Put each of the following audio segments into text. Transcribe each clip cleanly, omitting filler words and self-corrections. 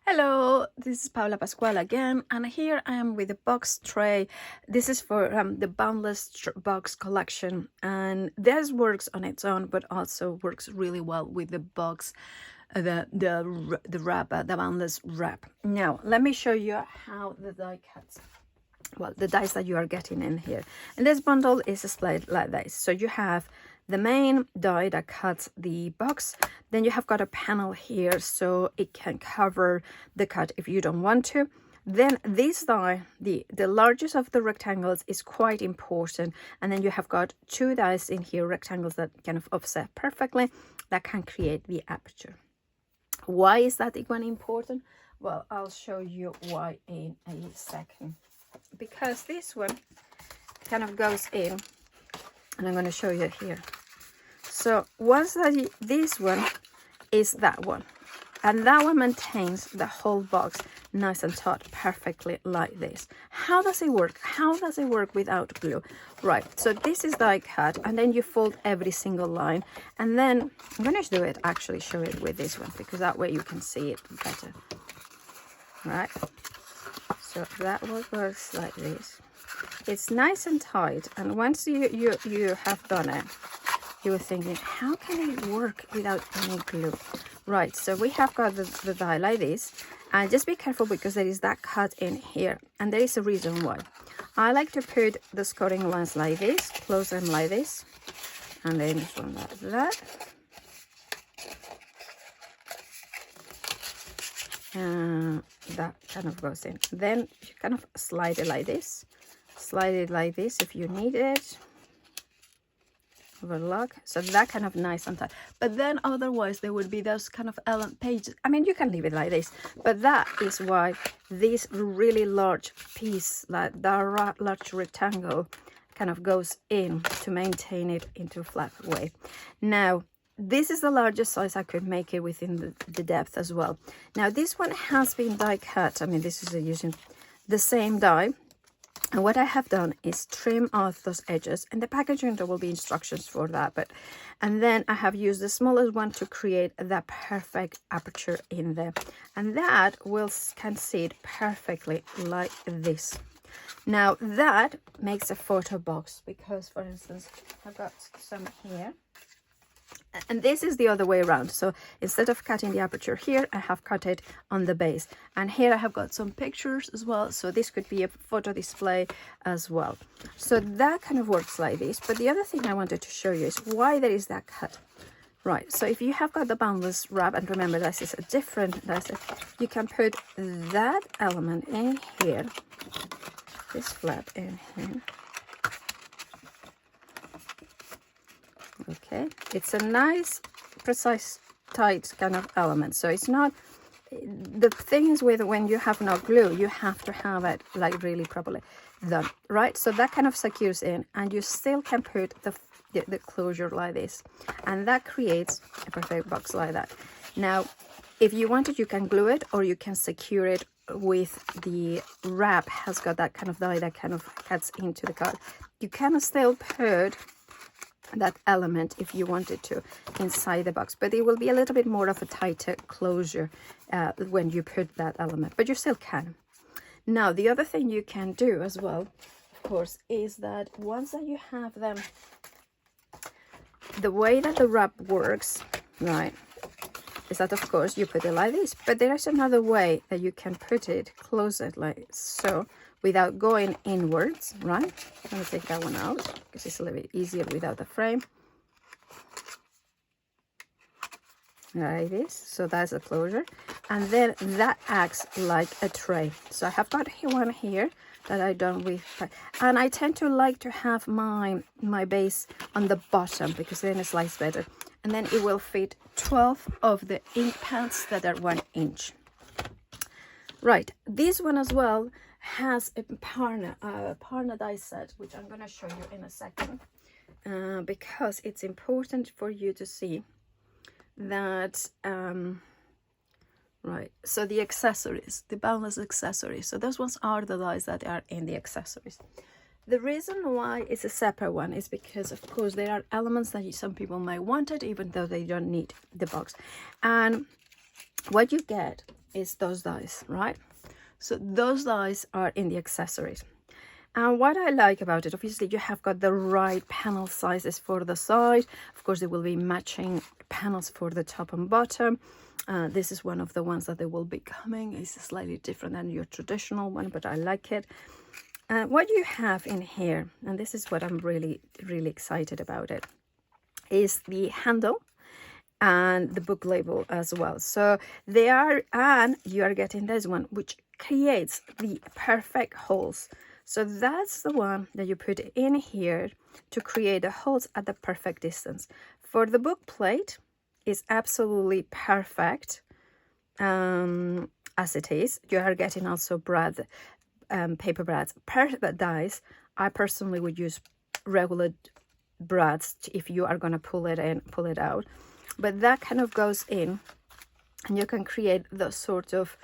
Hello, this is Paula Pascual again, and here I am with a box tray. This is for the Boundless Box collection, and this works on its own, but also works really well with the box, the wrap, the Boundless wrap. Now, let me show you how the die cuts. Well, the dice that you are getting in here. And this bundle is displayed like this. So you have the main die that cuts the box. Then you have got a panel here so it can cover the cut if you don't want to. Then this die, the largest of the rectangles, is quite important. And then you have got two dies in here, rectangles that kind of offset perfectly, that can create the aperture. Why is that one important? Well, I'll show you why in a second. Because this one kind of goes in, and I'm going to show you here. So once that this one is that one, and that one maintains the whole box nice and taut perfectly like this. How does it work? How does it work without glue? Right, so this is die cut, and then you fold every single line, and then I'm going to do it, actually show it with this one, because that way you can see it better. Right, so that one works like this. It's nice and tight, and once you have done it, you were thinking, how can it work without any glue? Right, so we have got the die like this, and just be careful because there is that cut in here, and there is a reason why. I like to put the scoring lines like this, close them like this, and then this one like that. That kind of goes in. Then you kind of slide it like this, slide it like this if you need it. Overlock, so that kind of nice and tight. But then otherwise there would be those kind of pages. I mean, you can leave it like this, but that is why this really large piece, like the large rectangle, kind of goes in to maintain it into a flat way. Now, this is the largest size I could make it within the depth as well. Now, this one has been die cut. I mean, this is using the same die. And what I have done is trim off those edges, and the packaging there will be instructions for that. And then I have used the smallest one to create that perfect aperture in there, and that can sit perfectly like this. Now that makes a photo box, because for instance I've got some here. And this is the other way around. So instead of cutting the aperture here, I have cut it on the base. And here I have got some pictures as well. So this could be a photo display as well. So that kind of works like this. But the other thing I wanted to show you is why there is that cut. Right, so if you have got the Boundless wrap, and remember this is a different, you can put that element in here, this flap in here. Okay, it's a nice, precise, tight kind of element. So it's not, the thing is with when you have no glue, you have to have it like really properly done, right? So that kind of secures in, and you still can put the closure like this, and that creates a perfect box like that. Now, if you wanted, you can glue it, or you can secure it with the wrap. Has got that kind of die that kind of cuts into the card. You can still put that element if you wanted to inside the box, but it will be a little bit more of a tighter closure when you put that element, but you still can. Now, the other thing you can do as well, of course, is that once that you have them, the way that the wrap works, right, is that of course you put it like this, but there is another way that you can put it, close it like so, without going inwards, right? I'm going to take that one out because it's a little bit easier without the frame. Like this. So that's a closure. And then that acts like a tray. So I have got one here that I done with, and I tend to like to have my base on the bottom because then it slides better. And then it will fit 12 of the ink pads that are 1 inch. Right, this one as well has a Parna die set, which I'm going to show you in a second, because it's important for you to see that, right, so the accessories, the Boundless accessories, so those ones are the dies that are in the accessories. The reason why it's a separate one is because, of course, there are elements that some people might want it, even though they don't need the box. And what you get is those dies, right? So those dies are in the accessories. And what I like about it, obviously you have got the right panel sizes for the side. Of course, there will be matching panels for the top and bottom. This is one of the ones that they will be coming. It's slightly different than your traditional one, but I like it. What you have in here, and this is what I'm really, really excited about it, is the handle and the book label as well. So they are, and you are getting this one, which creates the perfect holes. So that's the one that you put in here to create the holes at the perfect distance. For the book plate, it's absolutely perfect as it is. You are getting also paper brads, perfect dies. I personally would use regular brads if you are going to pull it in, pull it out. But that kind of goes in, and you can create those sort of,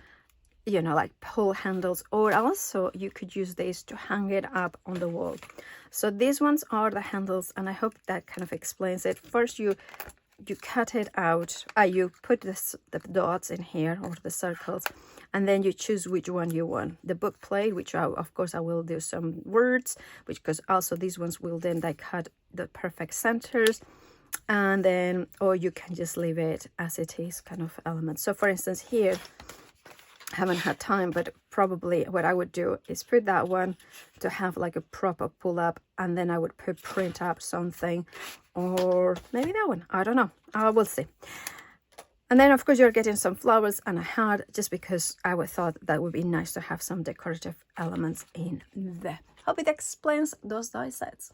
you know, like pull handles, or also you could use this to hang it up on the wall. So these ones are the handles, and I hope that kind of explains it. First you cut it out, you put the dots in here, or the circles, and then you choose which one you want. The book plate, which of course I will do some words, because also these ones will then like cut the perfect centers. And then, or you can just leave it as it is, kind of element. So for instance here, I haven't had time, but probably what I would do is put that one to have like a proper pull up, and then I would print up something, or maybe that one, I don't know, we'll see. And then of course you're getting some flowers and a hat, just because I would thought that would be nice to have some decorative elements in there. Hope it explains those die sets.